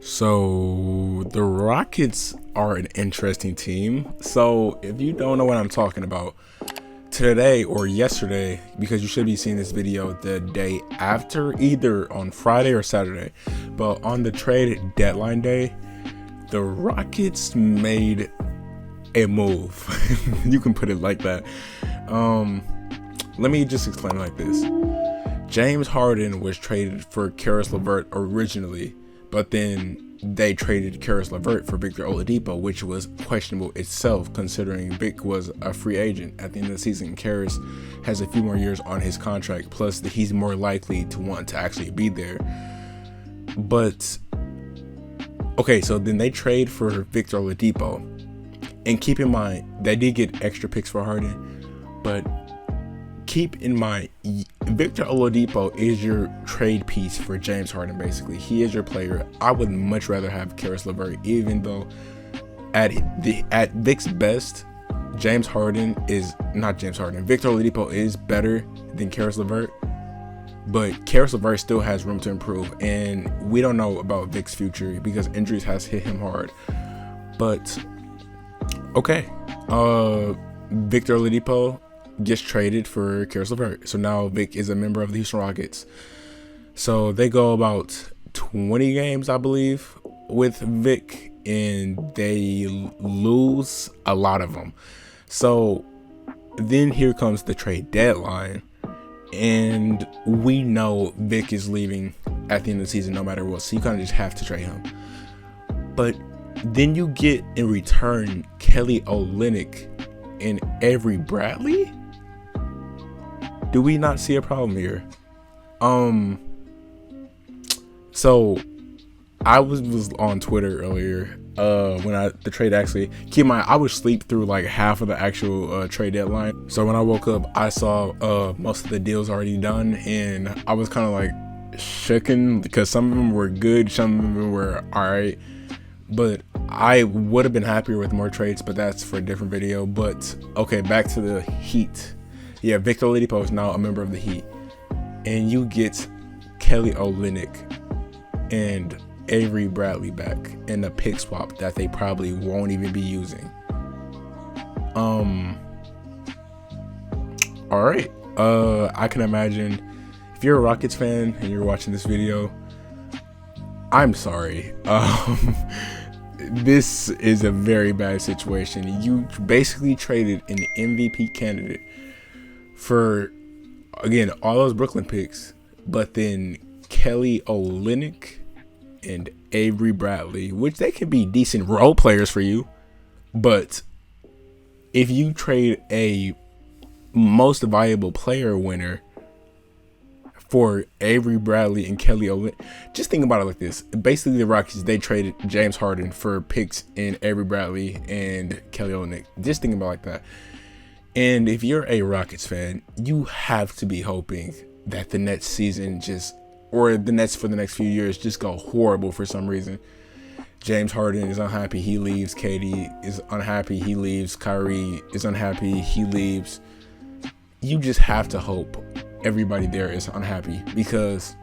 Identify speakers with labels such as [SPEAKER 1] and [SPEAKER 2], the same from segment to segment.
[SPEAKER 1] So the Rockets are an interesting team. So if you don't know what I'm talking about, today or yesterday, because you should be seeing this video the day after, either on Friday or Saturday, but on the trade deadline day, the Rockets made a move. You can put it like that. Let me just explain it like this. James Harden was traded for Caris LeVert originally, but then they traded Caris LeVert for Victor Oladipo, which was questionable itself, considering Vic was a free agent at the end of the season. Caris has a few more years on his contract, plus he's more likely to want to actually be there. But okay, so then they trade for Victor Oladipo, and keep in mind they did get extra picks for Harden, but keep in mind, Victor Oladipo is your trade piece for James Harden. Basically, he is your player. I would much rather have Caris LeVert, even though at Vic's best, Victor Oladipo is better than Caris LeVert, but Caris LeVert still has room to improve, and we don't know about Vic's future because injuries has hit him hard. But okay, Victor Oladipo gets traded for Caris LeVert. So now Vic is a member of the Houston Rockets. So they go about 20 games, I believe, with Vic, and they lose a lot of them. So then here comes the trade deadline, and we know Vic is leaving at the end of the season no matter what. So you kind of just have to trade him. But then you get in return Kelly Olynyk and Avery Bradley. Do we not see a problem here? So I was on Twitter earlier when the trade actually, keep in mind I would sleep through like half of the actual trade deadline. So when I woke up, I saw most of the deals already done, and I was kind of like shooken because some of them were good, some of them were alright, but I would have been happier with more trades, but that's for a different video. But okay, back to the Heat. Yeah, Victor Oladipo is now a member of the Heat, and you get Kelly Olynyk and Avery Bradley back in a pick swap that they probably won't even be using. All right. I can imagine if you're a Rockets fan and you're watching this video, I'm sorry. This is a very bad situation. You basically traded an MVP candidate for, again, all those Brooklyn picks, but then Kelly Olynyk and Avery Bradley, which they can be decent role players for you, but if you trade a most valuable player winner for Avery Bradley and Kelly Olynyk, just think about it like this. Basically, the Rockets, they traded James Harden for picks in Avery Bradley and Kelly Olynyk. Just think about it like that. And if you're a Rockets fan, you have to be hoping that the next season or the Nets for the next few years just go horrible for some reason. James Harden is unhappy, he leaves. KD is unhappy, he leaves. Kyrie is unhappy, he leaves. You just have to hope everybody there is unhappy, because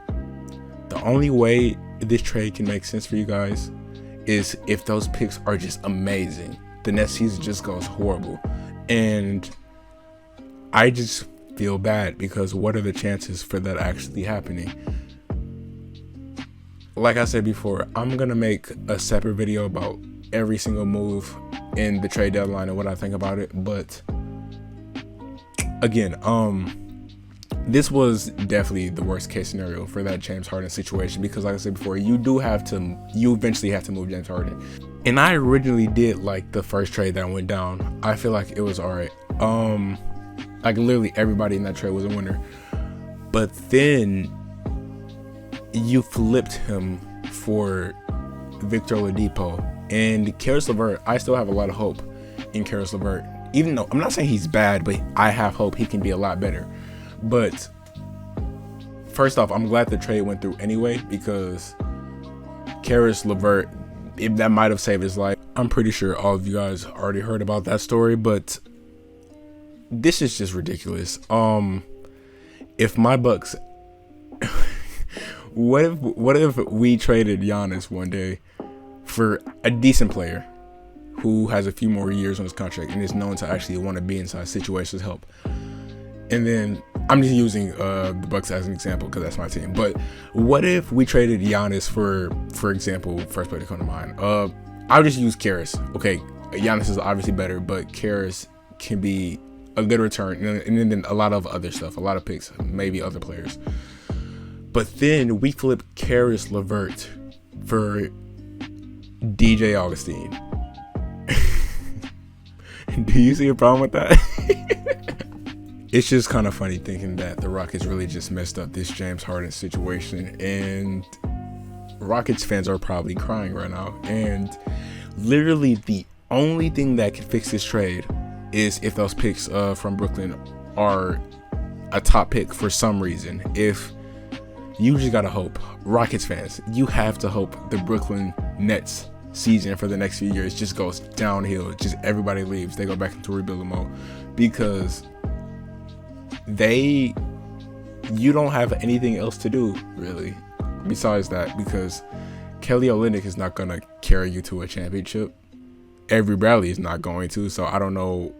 [SPEAKER 1] the only way this trade can make sense for you guys is if those picks are just amazing. The next season just goes horrible. And I just feel bad, because what are the chances for that actually happening? Like I said before, I'm going to make a separate video about every single move in the trade deadline and what I think about it. But again, this was definitely the worst case scenario for that James Harden situation, because like I said before, you eventually have to move James Harden. And I originally did like the first trade that went down. I feel like it was alright. Like literally everybody in that trade was a winner. But then you flipped him for Victor Oladipo and Caris LeVert. I still have a lot of hope in Caris LeVert, even though I'm not saying he's bad, but I have hope he can be a lot better. But first off, I'm glad the trade went through anyway, because Caris LeVert, if that might have saved his life. I'm pretty sure all of you guys already heard about that story, but this is just ridiculous. If my Bucks What if we traded Giannis one day for a decent player who has a few more years on his contract and is known to actually want to be inside situations help? And then I'm just using the Bucks as an example because that's my team. But what if we traded Giannis for example, first player to come to mind? I'll just use Karras. Okay, Giannis is obviously better, but Karras can be a good return, and then a lot of other stuff, a lot of picks, maybe other players. But then we flip Karras LeVert for DJ Augustine. Do you see a problem with that? It's just kind of funny thinking that the Rockets really just messed up this James Harden situation, and Rockets fans are probably crying right now. And literally the only thing that can fix this trade is if those picks from Brooklyn are a top pick for some reason. If you just gotta hope, Rockets fans, you have to hope the Brooklyn Nets season for the next few years just goes downhill. Just everybody leaves. They go back into rebuilding mode because you don't have anything else to do really besides that, because Kelly Olynyk is not gonna carry you to a championship. Avery Bradley is not going to, so I don't know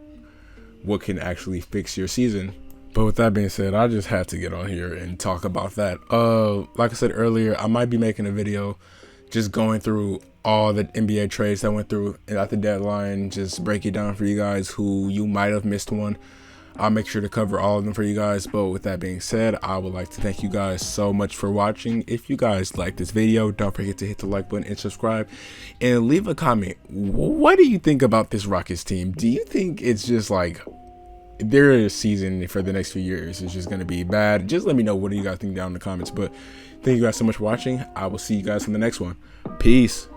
[SPEAKER 1] what can actually fix your season. But with that being said, I just had to get on here and talk about that. Like I said earlier, I might be making a video just going through all the NBA trades that went through at the deadline, just break it down for you guys who you might have missed one. I'll make sure to cover all of them for you guys. But with that being said, I would like to thank you guys so much for watching. If you guys like this video, don't forget to hit the like button and subscribe and leave a comment. What do you think about this Rockets team? Do you think it's just like their season for the next few years is just going to be bad? Just let me know. What do you guys think down in the comments? But thank you guys so much for watching. I will see you guys in the next one. Peace.